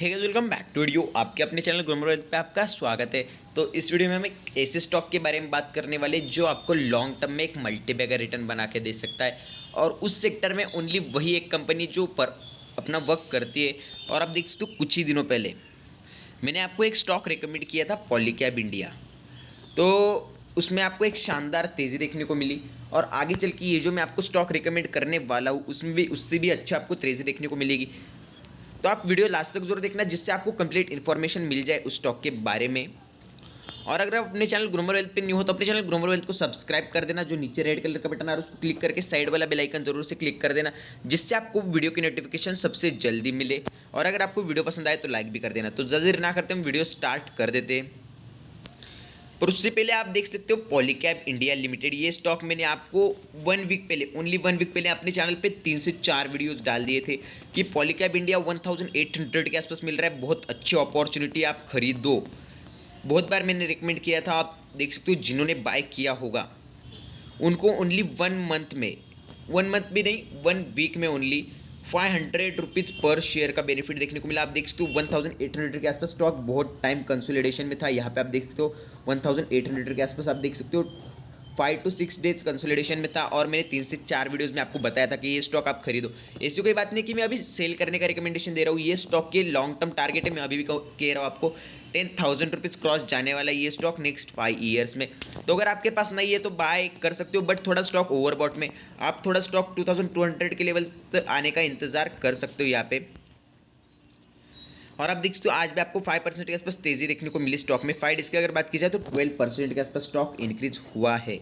Hey guys, welcome back to video. आपके अपने channel Gromor wealth पे आपका स्वागत है। तो इस वीडियो में हम एक ऐसे स्टॉक के बारे में बात करने वाले जो आपको लॉन्ग टर्म में एक मल्टीबैगर रिटर्न बना के दे सकता है, और उस सेक्टर में ओनली वही एक कंपनी जो पर अपना वर्क करती है। और आप देख सकते हो, कुछ ही दिनों पहले मैंने आपको एक स्टॉक रिकमेंड किया था, पॉलीकैब इंडिया। तो उसमें आपको एक शानदार तेज़ी देखने को मिली, और आगे चल के ये जो मैं आपको स्टॉक रिकमेंड करने वाला हूँ उसमें भी उससे भी अच्छा आपको तेज़ी देखने को मिलेगी। तो आप वीडियो लास्ट तक जरूर देखना, जिससे आपको कंप्लीट इन्फॉर्मेशन मिल जाए उस स्टॉक के बारे में। और अगर आप अपने चैनल ग्रोमर वेल्थ पे न्यू हो तो अपने चैनल ग्रोमर वेल्थ को सब्सक्राइब कर देना। जो नीचे रेड कलर का बटन आ रहा है उसको क्लिक करके साइड वाला बेल आइकन जरूर से क्लिक कर देना, जिससे आपको वीडियो की नोटिफिकेशन सबसे जल्दी मिले। और अगर आपको वीडियो पसंद आए तो लाइक भी कर देना। तो जल्दी ना करते हम वीडियो स्टार्ट कर देते हैं। पर उससे पहले आप देख सकते हो पॉलीकैब इंडिया लिमिटेड, ये स्टॉक मैंने आपको 1 वीक पहले, ओनली 1 वीक पहले अपने चैनल पे 3 से 4 वीडियोस डाल दिए थे कि पॉलीकैब इंडिया 1800 के आसपास मिल रहा है, बहुत अच्छी अपॉर्चुनिटी, आप खरीदो। बहुत बार मैंने रिकमेंड किया था, आप देख सकते हो जिन्होंने बाय किया होगा उनको ओनली 1 मंथ में, 1 मंथ भी नहीं, 1 वीक में ओनली 500 रुपीज़ पर शेयर का बेनिफिट देखने को मिला। आप देख सकते हो 1800 के आसपास स्टॉक बहुत टाइम कंसोलिडेशन में था। यहाँ पे आप देख सकते हो 1800 के आसपास आप देख सकते हो 5 to 6 डेज कंसोलिडेशन में था। और मैंने 3 से 4 वीडियोस में आपको बताया था कि ये स्टॉक आप खरीदो। ऐसी कोई बात नहीं कि मैं अभी सेल करने का रिकमेंडेशन दे रहा हूँ। ये स्टॉक के लॉन्ग टर्म टारगेट है, मैं अभी भी कह रहा हूँ आपको 10,000 रुपीज़ क्रॉस जाने वाला है ये स्टॉक नेक्स्ट 5 ईयर्स में। तो अगर आपके पास नहीं है तो बाय कर सकते हो, बट थोड़ा स्टॉक ओवरबॉट में, आप थोड़ा स्टॉक 2200 के लेवल आने का इंतजार कर सकते हो यहाँ पे। और आप देख सकते हो आज भी आपको 5% के आसपास तेजी देखने को मिली स्टॉक में। 5 डेज की अगर बात की जाए तो 12% के आसपास स्टॉक इंक्रीज हुआ है।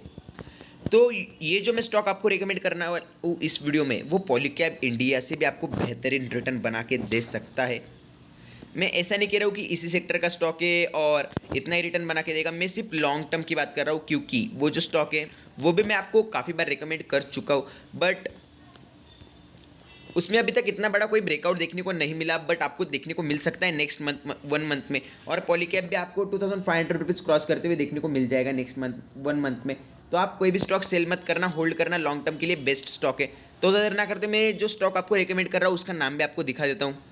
तो ये जो मैं स्टॉक आपको रिकमेंड करना हूँ इस वीडियो में, वो पॉलीकैब इंडिया से भी आपको बेहतरीन रिटर्न बना के दे सकता है। मैं ऐसा नहीं कह रहा हूँ कि इसी सेक्टर का स्टॉक है और इतना ही रिटर्न बना के देगा, मैं सिर्फ लॉन्ग टर्म की बात कर रहा हूँ, क्योंकि वो जो स्टॉक है वो भी मैं आपको काफ़ी बार रिकमेंड कर चुका हूँ, बट उसमें अभी तक इतना बड़ा कोई ब्रेकआउट देखने को नहीं मिला। बट आपको देखने को मिल सकता है नेक्स्ट मंथ, 1 मंथ में। और पॉलीकैब भी आपको 2500 रुपीज़ क्रॉस करते हुए देखने को मिल जाएगा नेक्स्ट मंथ, 1 मंथ में। तो आप कोई भी स्टॉक सेल मत करना, होल्ड करना, लॉन्ग टर्म के लिए बेस्ट स्टॉक है। तो ज़्यादा ना करते, मैं जो स्टॉक आपको रिकमेंड कर रहा हूँ उसका नाम भी आपको दिखा देता हूँ।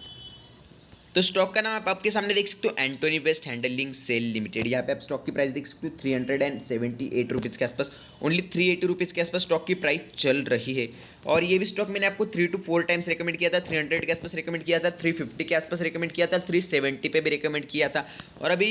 तो स्टॉक का नाम आप आपके सामने देख सकते हो, Antony waste handling cell limited. यहाँ पे आप स्टॉक की प्राइस देख सकते हो 378 रुपीज़ के आसपास, ओनली 380 रुपीज़ के आसपास स्टॉक की प्राइस चल रही है। और ये भी स्टॉक मैंने आपको 3 to 4 टाइम्स रिकमेंड किया था। 300 के आसपास रिकमेंड किया था, 350 के आसपास रिकमेंड किया था, 370 पे भी रिकमेंड किया था, और अभी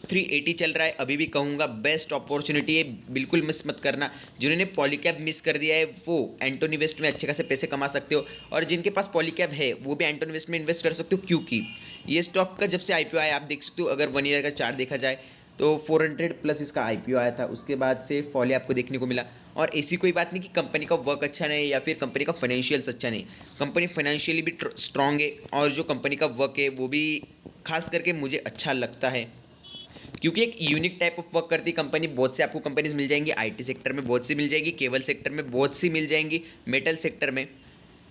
380 चल रहा है। अभी भी कहूँगा बेस्ट अपॉर्चुनिटी है, बिल्कुल मिस मत करना। जिन्होंने पॉलीकैब मिस कर दिया है वो एंटोनी वेस्ट में अच्छे खासे पैसे कमा सकते हो, और जिनके पास पॉलीकैब है वो भी एंटोनी वेस्ट में इन्वेस्ट कर सकते हो, क्योंकि ये स्टॉक का जब से आईपीओ आया, आप देख सकते हो, अगर 1 ईयर का चार्ट देखा जाए तो 400 प्लस इसका आईपीओ आया था, उसके बाद से फॉल आपको देखने को मिला। और ऐसी कोई बात नहीं कि कंपनी का वर्क अच्छा नहीं या फिर कंपनी का फाइनेंशियल्स अच्छा नहीं, कंपनी फाइनेंशियली भी स्ट्रांग है, और जो कंपनी का वर्क है वो भी खास करके मुझे अच्छा लगता है, क्योंकि एक यूनिक टाइप ऑफ वर्क करती है कंपनी। बहुत से आपको कंपनीज मिल जाएंगी, आईटी सेक्टर में बहुत सी मिल जाएगी, केबल सेक्टर में बहुत सी मिल जाएंगी, मेटल सेक्टर में,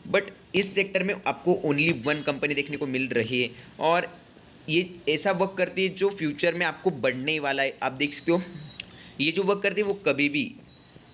बट इस सेक्टर में आपको ओनली 1 कंपनी देखने को मिल रही है। और ये ऐसा वर्क करती है जो फ्यूचर में आपको बढ़ने ही वाला है। आप देख सकते हो ये जो वर्क करती है वो कभी भी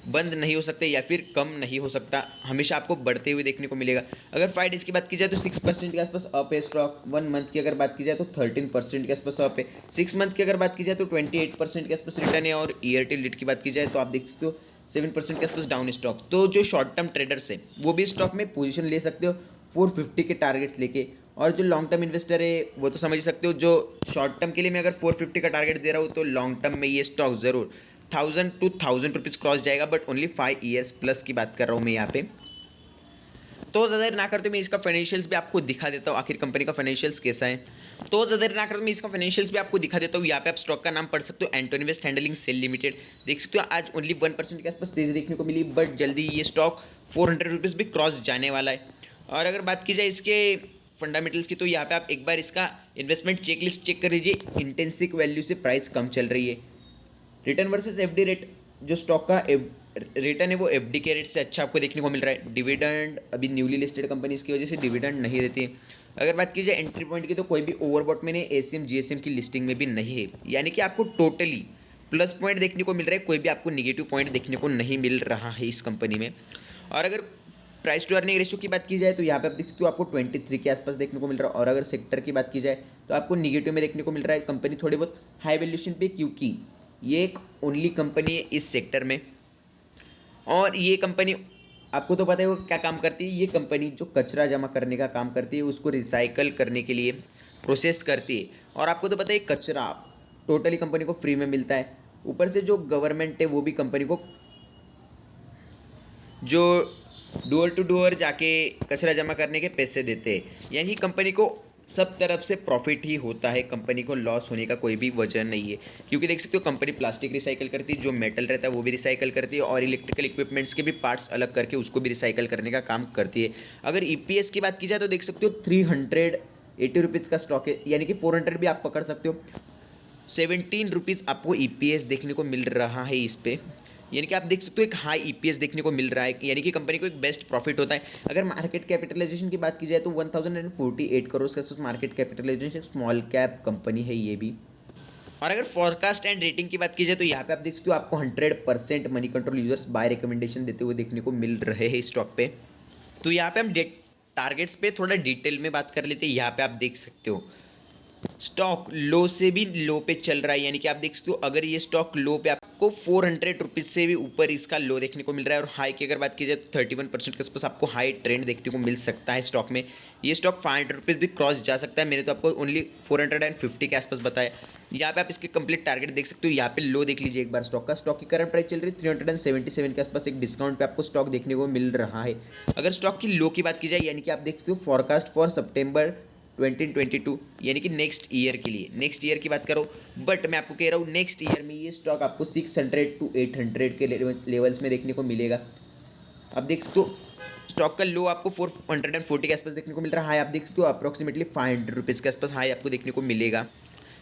बंद नहीं हो सकता या फिर कम नहीं हो सकता, हमेशा आपको बढ़ते हुए देखने को मिलेगा। अगर 5 डेज की बात की जाए तो 6% के आसपास अप है स्टॉक। 1 मंथ की अगर बात की जाए तो 13% के आसपास अप है। 6 मंथ की अगर बात की जाए तो 28% के आसपास रिटर्न है। और ईयर टिल डेट की बात की जाए तो आप देख सकते हो 7% के आसपास डाउन स्टॉक। तो जो शॉर्ट टर्म ट्रेडर्स है वो भी स्टॉक में पोजीशन ले सकते हो 450 के टारगेट्स लेके। और जो लॉन्ग टर्म इन्वेस्टर है वो तो समझ सकते हो, जो शॉर्ट टर्म के लिए मैं अगर 450 का टारगेट दे रहा हूँ तो लॉन्ग टर्म में ये स्टॉक ज़रूर 1000 रुपीज़ क्रॉस जाएगा, बट ओनली 5 ईयर्स प्लस की बात कर रहा हूँ मैं यहाँ पे। तो ज़्यादा ना करते मैं इसका फाइनेंशियल्स भी आपको दिखा देता हूँ, आखिर कंपनी का फाइनेंशियल्स कैसा है। तो ज़्यादा ना करते मैं इसका फाइनेंशियल्स भी आपको दिखा देता हूँ। यहाँ पे आप स्टॉक का नाम पढ़ सकते हो, Antony waste handling cell limited. देख सकते हो आज ओनली 1% के आसपास तेज़ी देखने को मिली, बट जल्दी ये स्टॉक 400 रुपीज़ भी क्रॉस जाने वाला है। और अगर बात की जाए इसके फंडामेंटल्स की, तो यहाँ पे आप एक बार इसका इन्वेस्टमेंट चेकलिस्ट चेक कर लीजिए। इंटेंसिक वैल्यू से प्राइस कम चल रही है। रिटर्न वर्सेस एफडी रेट, जो स्टॉक का रिटर्न है वो एफडी के रेट से अच्छा आपको देखने को मिल रहा है। डिविडेंड अभी न्यूली लिस्टेड कंपनी इसकी वजह से डिविडेंड नहीं देती है। अगर बात की जाए एंट्री पॉइंट की, तो कोई भी ओवरबॉट में नहीं, एसीएम जीएसएम की लिस्टिंग में भी नहीं है, यानी कि आपको टोटली प्लस पॉइंट देखने को मिल रहा है, कोई भी आपको निगेटिव पॉइंट देखने को नहीं मिल रहा है इस कंपनी में। और अगर प्राइस टू अर्निंग रेशियो की बात की जाए तो यहाँ पे आप देख सकते हो आपको 23 के आसपास देखने को मिल रहा है। और अगर सेक्टर की बात की जाए तो आपको निगेटिव में देखने को मिल रहा है। कंपनी थोड़ी बहुत हाई वैल्यूएशन पे, क्योंकि ये एक ओनली कंपनी है इस सेक्टर में। और ये कंपनी आपको तो पता है वो क्या काम करती है। ये कंपनी जो कचरा जमा करने का काम करती है उसको रिसाइकल करने के लिए प्रोसेस करती है। और आपको तो पता है कचरा टोटली कंपनी को फ्री में मिलता है। ऊपर से जो गवर्नमेंट है वो भी कंपनी को जो डोर टू डोर जाके कचरा जमा करने के पैसे देते हैं। यानी कंपनी को सब तरफ से प्रॉफिट ही होता है। कंपनी को लॉस होने का कोई भी वजह नहीं है, क्योंकि देख सकते हो कंपनी प्लास्टिक रिसाइकल करती है, जो मेटल रहता है वो भी रिसाइकल करती है, और इलेक्ट्रिकल इक्विपमेंट्स के भी पार्ट्स अलग करके उसको भी रिसाइकल करने का काम करती है। अगर ईपीएस की बात की जाए तो देख सकते हो 380 रुपीज़ का स्टॉक है, यानी कि 400 भी आप पकड़ सकते हो। 17 रुपीज़ आपको ईपीएस देखने को मिल रहा है इस पर, यानी कि आप देख सकते हो एक हाई ईपीएस देखने को मिल रहा है, यानी कि कंपनी को एक बेस्ट प्रॉफिट होता है। अगर मार्केट कैपिटलाइजेशन की बात की जाए तो 1048 करोड़ के आसपास market capitalisation, small cap company है ये भी। और अगर फॉरकास्ट एंड रेटिंग की बात की जाए तो यहाँ पे आप देख सकते हो आपको 100% money control users bye recommendation देते हुए देखने को मिल रहे हैं स्टॉक पे। तो यहाँ पे हम टारगेट्स पे थोड़ा डिटेल में बात कर लेते हैं। यहाँ पे आप देख सकते हो स्टॉक लो से भी लो पे चल रहा है, यानी कि आप देख सकते हो अगर ये स्टॉक लो पे आपको 400 रुपीज़ से भी ऊपर इसका लो देखने को मिल रहा है। और हाई की अगर बात की जाए तो 31% के आसपास आपको हाई ट्रेंड देखने को मिल सकता है स्टॉक में। ये स्टॉक 500 रुपीज़ भी क्रॉस जा सकता है। मैंने तो आपको ओनली 450 के आसपास बताया। यहाँ पे आप इसके कंप्लीट टारगेट देख सकते हो। यहाँ पे लो देख लीजिए एक बार स्टॉक का। स्टॉक की करंट प्राइस चल रही है 377 के आसपास, एक डिस्काउंट पे आपको स्टॉक देखने को मिल रहा है। अगर स्टॉक की लो की बात की जाए, यानी कि आप देख सकते हो फॉरकास्ट फॉर सितंबर 2022, यानी कि नेक्स्ट ईयर के लिए, नेक्स्ट ईयर की बात करो, बट मैं आपको कह रहा हूँ नेक्स्ट ईयर में ये स्टॉक आपको 600 to 800 के लेवल्स में देखने को मिलेगा। आप देख सकते हो स्टॉक का लो आपको 440 के आसपास देखने को मिल रहा है। हाई आप देख सकते हो अप्रॉक्सीमेटली 500 रुपीज़ के आसपास हाई आपको देखने को मिलेगा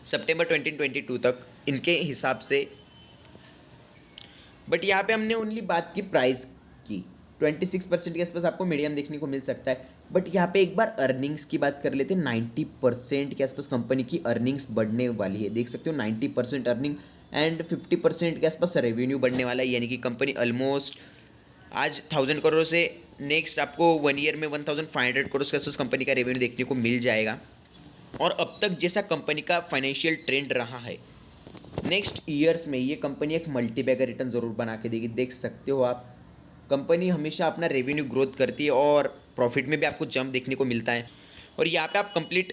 सितंबर 2022 तक इनके हिसाब से। बट यहाँ पे हमने ओनली बात की प्राइस की, 26% के आसपास आपको मीडियम देखने को मिल सकता है। बट यहाँ पे एक बार अर्निंग्स की बात कर लेते हैं। 90% के आसपास कंपनी की अर्निंग्स बढ़ने वाली है। देख सकते हो 90% अर्निंग एंड 50% के आसपास रेवेन्यू बढ़ने वाला है, यानी कि कंपनी ऑलमोस्ट आज 1000 करोड़ से नेक्स्ट आपको 1 ईयर में 1500 करोड़ के आसपास कंपनी का रेवेन्यू देखने को मिल जाएगा। और अब तक जैसा कंपनी का फाइनेंशियल ट्रेंड रहा है, नेक्स्ट ईयर्स में ये कंपनी एक मल्टीबैगर रिटर्न ज़रूर बना के देगी। देख सकते हो आप कंपनी हमेशा अपना रेवेन्यू ग्रोथ करती है और प्रॉफिट में भी आपको जंप देखने को मिलता है। और यहाँ पे आप कंप्लीट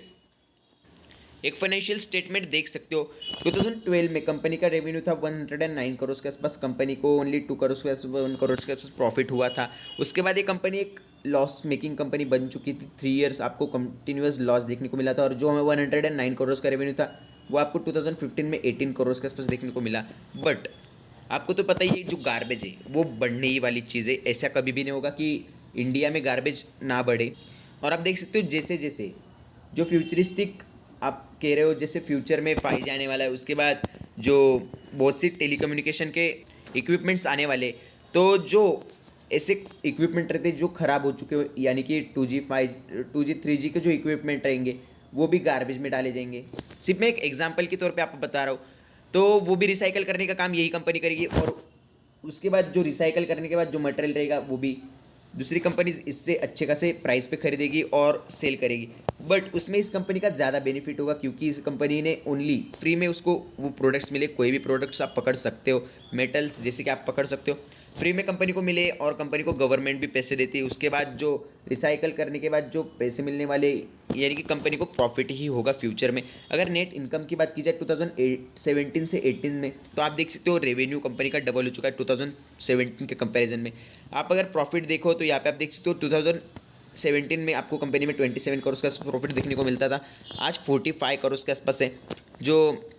एक फाइनेंशियल स्टेटमेंट देख सकते हो। 2012 में कंपनी का रेवेन्यू था 109 करोड़ के आसपास, कंपनी को ओनली 2 करोड़ के आसपास 1 करोड़ के आसपास प्रॉफिट हुआ था। उसके बाद ये कंपनी एक लॉस मेकिंग कंपनी बन चुकी थी। 3 ईयर्स आपको कंटिन्यूस लॉस देखने को मिला था। और जो हमें 109 करोड़ का रेवेन्यू था वो आपको 2015 में 18 करोड़ के आसपास देखने को मिला। बट आपको तो पता ही है जो गार्बेज है वो बढ़ने ही वाली चीज़ है। ऐसा कभी भी नहीं होगा कि इंडिया में गार्बेज ना बढ़े। और आप देख सकते हो जैसे जैसे जो फ्यूचरिस्टिक आप कह रहे हो, जैसे फ्यूचर में 5G आने वाला है, उसके बाद जो बहुत सी टेलीकम्युनिकेशन के इक्विपमेंट्स आने वाले, तो जो ऐसे इक्विपमेंट रहते जो ख़राब हो चुके हो, यानी कि 2G 3G के जो इक्विपमेंट रहेंगे वो भी गार्बेज में डाले जाएंगे। सिर्फ मैं एक एग्जांपल के तौर पे आपको बता रहा हूँ। तो वो भी रिसाइकल करने का काम यही कंपनी करेगी। और उसके बाद जो रिसाइकल करने के बाद जो मटेरियल रहेगा वो भी दूसरी कंपनी इससे अच्छे खासे प्राइस पे खरीदेगी और सेल करेगी। बट उसमें इस कंपनी का ज़्यादा बेनिफिट होगा, क्योंकि इस कंपनी ने ओनली फ्री में उसको वो प्रोडक्ट्स मिले। कोई भी प्रोडक्ट्स आप पकड़ सकते हो, मेटल्स जैसे कि आप पकड़ सकते हो, फ्री में कंपनी को मिले और कंपनी को गवर्नमेंट भी पैसे देती है। उसके बाद जो रिसाइकल करने के बाद जो पैसे मिलने वाले, यानी कि कंपनी को प्रॉफिट ही होगा फ्यूचर में। अगर नेट इनकम की बात की जाए 2017 से 18 में, तो आप देख सकते हो रेवेन्यू कंपनी का डबल हो चुका है 2017 के कंपैरिजन में। आप अगर प्रॉफिट देखो तो यहाँ पे आप देख सकते हो 2017 में आपको कंपनी में 27 करोड़ का प्रॉफिट देखने को मिलता था, आज 45 करोड़ के आसपास है। जो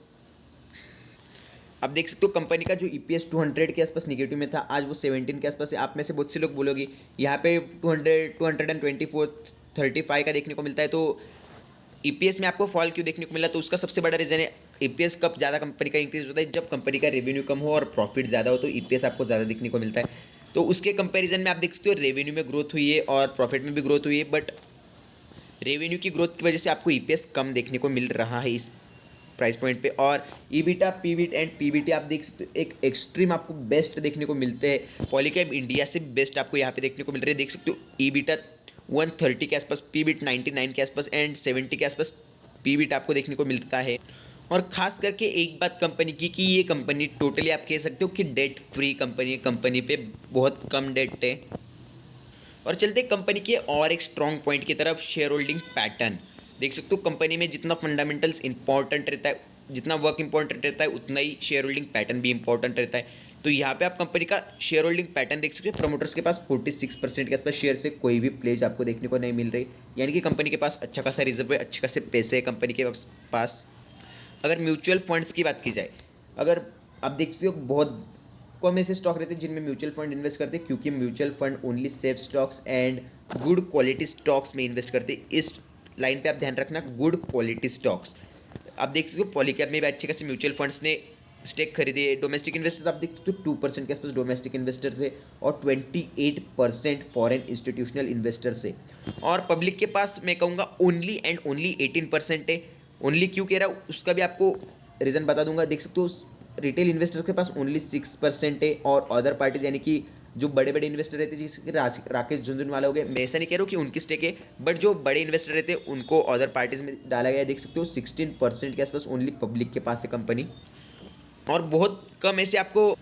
आप देख सकते हो कंपनी का जो ईपीएस 200 के आसपास निगेटिव में था, आज वो 17 के आसपास है। आप में से बहुत से लोग बोलोगे यहाँ पे 224 35 का देखने को मिलता है, तो ईपीएस में आपको फॉल क्यों देखने को मिला? तो उसका सबसे बड़ा रीज़न है ईपीएस कब ज़्यादा कंपनी का इंक्रीज होता है, जब कंपनी का रेवेन्यू कम हो और प्रॉफिट ज़्यादा हो तो ईपीएस आपको ज़्यादा देखने को मिलता है। तो उसके कंपैरिजन में आप देख सकते हो रेवेन्यू में ग्रोथ हुई है और प्रॉफिट में भी ग्रोथ हुई है। बट रेवेन्यू की ग्रोथ की वजह से आपको ईपीएस कम देखने को मिल रहा है इस प्राइस पॉइंट पे। और ईबिटा, पीबीटी एंड पीबीटी आप देख सकते हो एक एक्सट्रीम आपको बेस्ट देखने को मिलते हैं। पॉलीकैब इंडिया से बेस्ट आपको यहाँ पे देखने को मिल रही है। देख सकते हो ईबिटा 130 के आसपास, पीबीट 99 के आसपास एंड 70 के आसपास पीबीट आपको देखने को मिलता है। और खास करके एक बात कंपनी की कि ये कंपनी टोटली आप कह सकते हो कि डेट फ्री कंपनी है। कंपनी पे बहुत कम डेट है। और चलते कंपनी के और एक स्ट्रॉन्ग पॉइंट की तरफ, शेयर होल्डिंग पैटर्न। देख सकते हो कंपनी में जितना फंडामेंटल्स इंपॉर्टेंट रहता है, जितना वर्क इंपॉर्टेंट रहता है, उतना ही शेयर होल्डिंग पैटर्न भी इंपॉर्टेंट रहता है। तो यहाँ पे आप कंपनी का शेयर होल्डिंग पैटर्न देख सकते हो। प्रमोटर्स के पास 46% के आसपास शेयर से कोई भी प्लेज आपको देखने को नहीं मिल रही, यानी कि कंपनी के पास अच्छा खासा रिजर्व है, अच्छे खासे पैसे है कंपनी के पास। अगर म्यूचुअल फंड्स की बात की जाए, अगर आप देख सकते हो बहुत कम ऐसे स्टॉक रहते हैं जिनमें म्यूचुअल फंड इन्वेस्ट करते हैं, क्योंकि mutual fund only safe stocks and good quality stocks में इन्वेस्ट करते हैं। इस लाइन पे आप ध्यान रखना, गुड क्वालिटी स्टॉक्स। आप देख सकते हो पॉलीकैब में भी अच्छे खासे म्यूचुअल फंड्स ने स्टेक खरीदे। डोमेस्टिक इन्वेस्टर्स आप देख सकते हो 2% के आसपास डोमेस्टिक इन्वेस्टर्स है और 28% फॉरेन इंस्टीट्यूशनल इन्वेस्टर्स है। और पब्लिक के पास मैं कहूँगा ओनली एंड ओनली 18% है। ओनली क्यों कह रहा हूँ उसका भी आपको रीज़न बता दूंगा। देख सकते हो रिटेल इन्वेस्टर्स के पास ओनली 6% है और अदर पार्टीज यानी कि जो बड़े बड़े इन्वेस्टर रहते हैं, जैसे राकेश झुनझुनवाला हो गए, मैं ऐसा नहीं कह रहा हूँ कि उनकी स्टेक है, बट जो बड़े इन्वेस्टर रहते हैं उनको अदर पार्टीज में डाला गया है। देख सकते हो 16% के आसपास ओनली पब्लिक के पास है कंपनी। और बहुत कम ऐसे आपको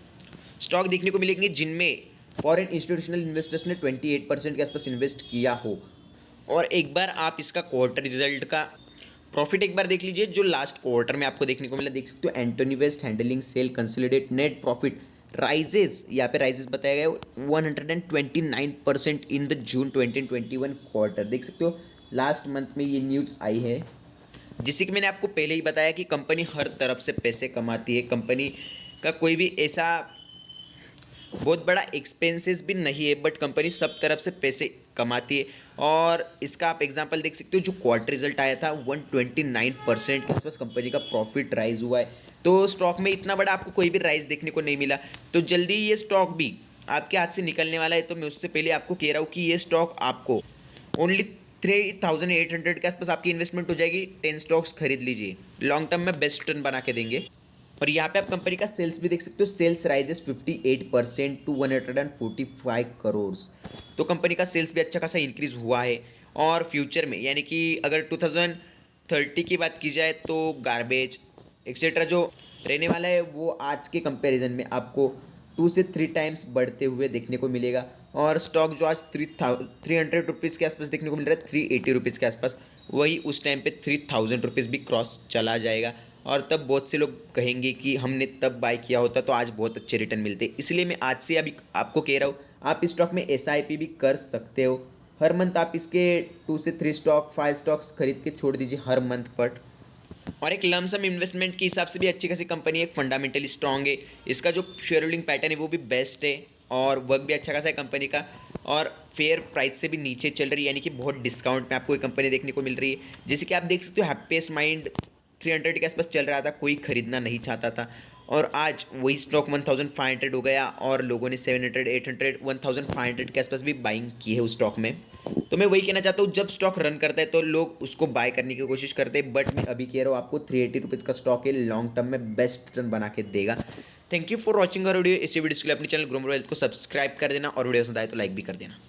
स्टॉक देखने को मिलेंगे जिनमें फॉरेन इंस्टीट्यूशनल इन्वेस्टर्स ने 28% के आसपास इन्वेस्ट किया हो। और एक बार आप इसका क्वार्टर रिजल्ट का प्रॉफिट एक बार देख लीजिए जो लास्ट क्वार्टर में आपको देखने को मिला। देख सकते हो Antony waste handling cell consolidate net profit rises, यहाँ पे राइजेज बताया गया है 129% इन द जून 2021 क्वार्टर। देख सकते हो लास्ट मंथ में ये न्यूज़ आई है, जिससे कि मैंने आपको पहले ही बताया कि कंपनी हर तरफ से पैसे कमाती है। कंपनी का कोई भी ऐसा बहुत बड़ा एक्सपेंसेस भी नहीं है, बट कंपनी सब तरफ से पैसे कमाती है। और इसका आप एग्जांपल देख सकते हो, जो क्वार्टर रिजल्ट आया था 129% के आसपास कंपनी का प्रॉफिट राइज हुआ है। तो स्टॉक में इतना बड़ा आपको कोई भी राइज देखने को नहीं मिला, तो जल्दी ये स्टॉक भी आपके हाथ से निकलने वाला है। तो मैं उससे पहले आपको कह रहा हूँ कि ये स्टॉक आपको ओनली 3800 के आसपास आपकी इन्वेस्टमेंट हो जाएगी। 10 स्टॉक्स खरीद लीजिए, लॉन्ग टर्म में बेस्ट रिटर्न बना के देंगे। और यहाँ पे आप कंपनी का सेल्स भी देख सकते हो, सेल्स राइजेस 58% टू 145 करोड़। तो कंपनी का सेल्स भी अच्छा खासा इंक्रीज हुआ है। और फ्यूचर में यानी कि अगर 2030 की बात की जाए तो गार्बेज एक्सेट्रा जो रहने वाला है वो आज के कंपैरिजन में आपको 2 से 3 टाइम्स बढ़ते हुए देखने को मिलेगा। और स्टॉक जो आज 300 रुपीज़ के आसपास देखने को मिल रहा है, 380 रुपीज़ के आसपास, वही उस टाइम पे 3000 रुपीज़ भी क्रॉस चला जाएगा। और तब बहुत से लोग कहेंगे कि हमने तब बाय किया होता तो आज बहुत अच्छे रिटर्न मिलते। इसलिए मैं आज से अभी आपको कह रहा हूँ आप इस स्टॉक में SIP भी कर सकते हो। हर मंथ आप इसके 2 से 3 स्टॉक 5 स्टॉक्स खरीद के छोड़ दीजिए हर मंथ पर। और एक लमसम इन्वेस्टमेंट के हिसाब से भी अच्छी खासी कंपनी है, एक फंडामेंटली स्ट्रॉन्ग है। इसका जो शेयर होल्डिंग पैटर्न है वो भी बेस्ट है और वर्क भी अच्छा खासा है कंपनी का। और फेयर प्राइस से भी नीचे चल रही है, यानी कि बहुत डिस्काउंट में आपको ये कंपनी देखने को मिल रही है। जैसे कि आप देख सकते हो हैप्पीएस्ट माइंड 300 के आसपास चल रहा था, कोई खरीदना नहीं चाहता था, और आज वही स्टॉक 1500 हो गया और लोगों ने 700, 800, 1500 के आसपास भी बाइंग की है उस स्टॉक में। तो मैं वही कहना चाहता हूँ, जब स्टॉक रन करता है तो लोग उसको बाय करने की कोशिश करते हैं, बट मैं अभी कह रहा हूँ आपको 380 रुपीज़ का स्टॉक है, लॉन्ग टर्म में बेस्ट रिटर्न बना के देगा। Thank you for watching our video. इसी वीडियो के लिए अपने चैनल ग्रोमो हेल्थ को सब्सक्राइब कर देना और वीडियो पसंद आए तो लाइक भी कर देना।